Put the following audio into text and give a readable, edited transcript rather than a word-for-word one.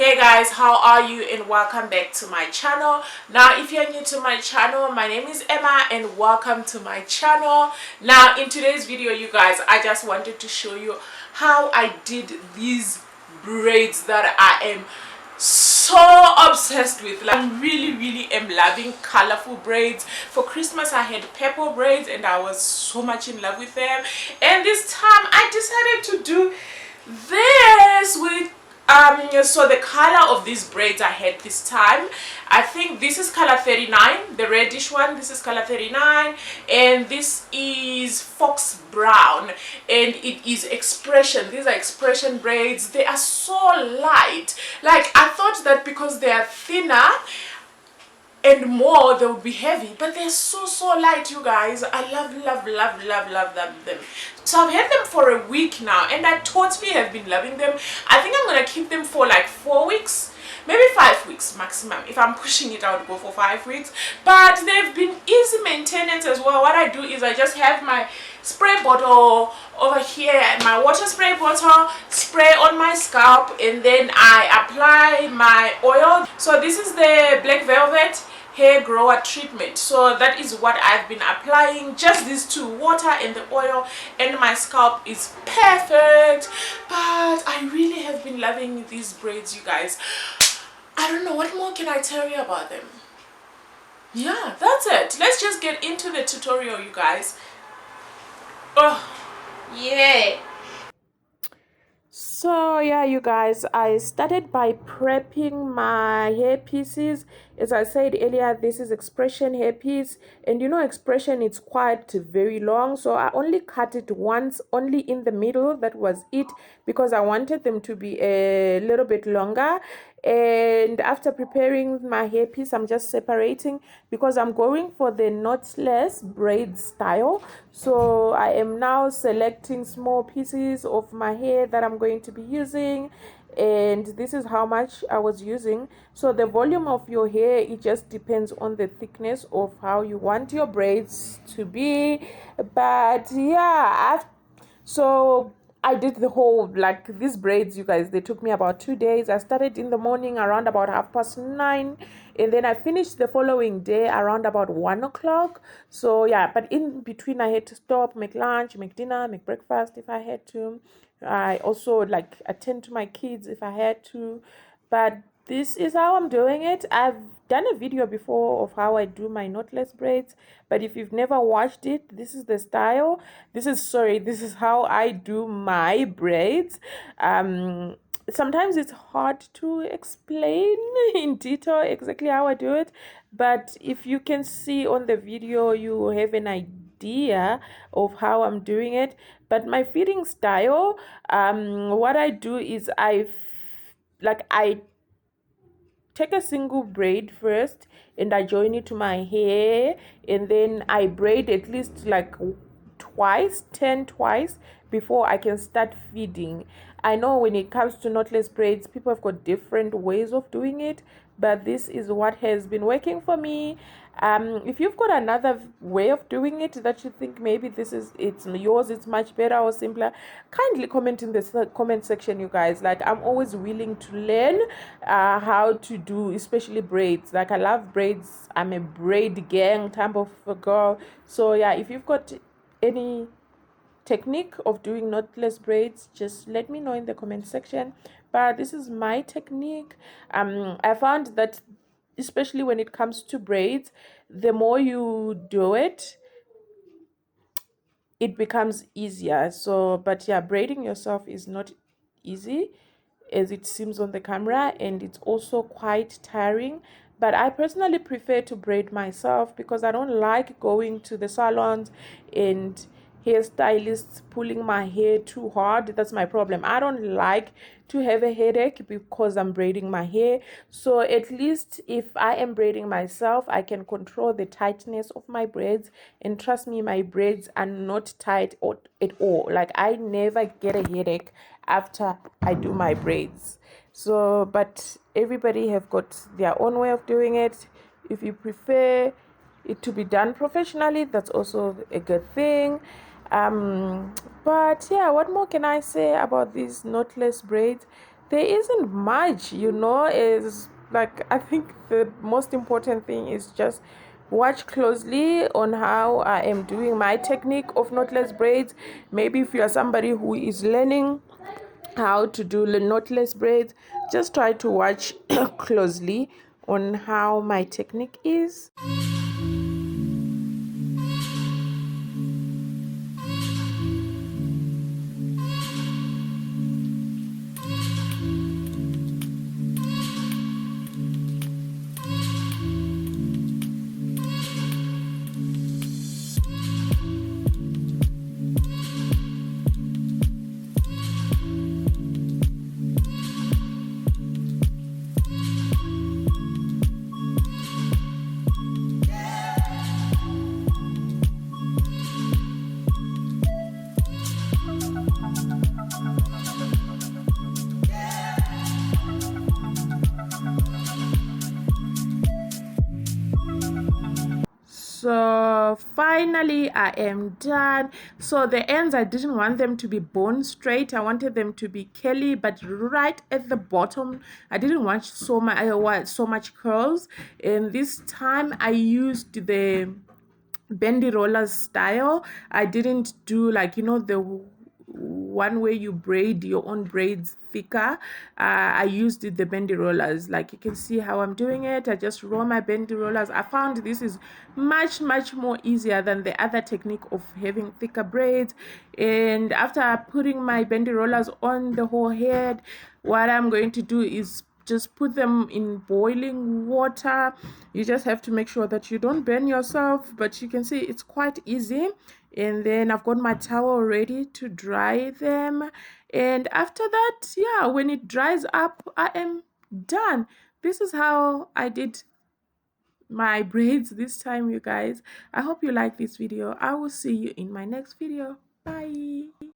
Hey guys, how are you, and welcome back to my channel. Now if you're new to my channel, my name is Emma and welcome to my channel. Now in today's video, you guys, I just wanted to show you how I did these braids that I am so obsessed with. Like, I really am loving colorful braids. For Christmas I had purple braids and I was so much in love with them, and this time I decided to do this with so the color of these braids I had this time, I think this is color 39, the reddish one. This is color 39, and this is fox brown, and it is expression. These are expression braids. They are so light. Like, I thought that because they are thinner and more they would be heavy, but they're so light, you guys. I love them. So I've had them for a week now and I totally have been loving them. I think I'm gonna keep them for like 4 weeks, maybe 5 weeks maximum. If I'm pushing it, I would go for 5 weeks, but they've been easy maintenance as well. What I do is I just have my spray bottle over here, my water spray bottle, spray on my scalp, and then I apply my oil. So this is the Black Velvet hair grower treatment. So that is what I've been applying, just these two, water and the oil, and my scalp is perfect. But I really have been loving these braids, you guys. I don't know, what more can I tell you about them? Yeah, that's it. Let's just get into the tutorial, you guys. Oh yeah. So yeah, you guys, I started by prepping my hair pieces. As I said earlier, this is expression hair piece, and you know, expression, it's quite very long, so I only cut it once, only in the middle. That was it, because I wanted them to be a little bit longer. And after preparing my hair piece, I'm just separating because I'm going for the knotless braid style. So I am now selecting small pieces of my hair that I'm going to be using, and this is how much I was using. So the volume of your hair, it just depends on the thickness of how you want your braids to be. But yeah, so I did the whole, like, these braids, you guys, they took me about 2 days. I started in the morning around about 9:30, and then I finished the following day around about 1 o'clock. So yeah, but in between I had to stop, make lunch, make dinner, make breakfast if I had to. I also like attend to my kids if I had to. But this is how I'm doing it. I've done a video before of how I do my knotless braids, but if you've never watched it, this is the style. This is how I do my braids. Sometimes it's hard to explain in detail exactly how I do it, but if you can see on the video, you have an idea of how I'm doing it. But my fitting style, what I do is I take a single braid first and I join it to my hair, and then I braid at least like twice, 10 twice, before I can start feeding. I know when it comes to knotless braids, people have got different ways of doing it, but this is what has been working for me. If you've got another way of doing it that you think maybe it's yours, it's much better or simpler, kindly comment in the comment section, you guys. Like, I'm always willing to learn how to do, especially braids. Like, I love braids. I'm a braid gang type of a girl. So yeah, if you've got any technique of doing knotless braids, just let me know in the comment section. But this is my technique. I found that especially when it comes to braids, the more you do it, it becomes easier. So but yeah, braiding yourself is not easy as it seems on the camera, and it's also quite tiring. But I personally prefer to braid myself because I don't like going to the salons and hairstylists pulling my hair too hard. That's my problem. I don't like to have a headache because I'm braiding my hair. So at least if I am braiding myself, I can control the tightness of my braids, and trust me, my braids are not tight at all. Like, I never get a headache after I do my braids. So but everybody have got their own way of doing it. If you prefer it to be done professionally, that's also a good thing. But yeah, what more can I say about these knotless braids? there isn't much, you know. Is like, I think the most important thing is just watch closely on how I am doing my technique of knotless braids. Maybe if you are somebody who is learning how to do the knotless braids, just try to watch closely on how my technique is. So finally I am done. So the ends, I didn't want them to be bone straight, I wanted them to be curly, but right at the bottom I didn't want so much curls. And this time I used the bendy rollers style. I didn't do, like, you know, the one way you braid your own braids thicker. I used the bendy rollers. Like, you can see how I'm doing it. I just roll my bendy rollers. I found this is much more easier than the other technique of having thicker braids. And after putting my bendy rollers on the whole head, what I'm going to do is just put them in boiling water. You just have to make sure that you don't burn yourself, but you can see it's quite easy. And then I've got my towel ready to dry them, and after that, yeah, when it dries up, I am done. This is how I did my braids this time, you guys. I hope you like this video. I will see you in my next video. Bye.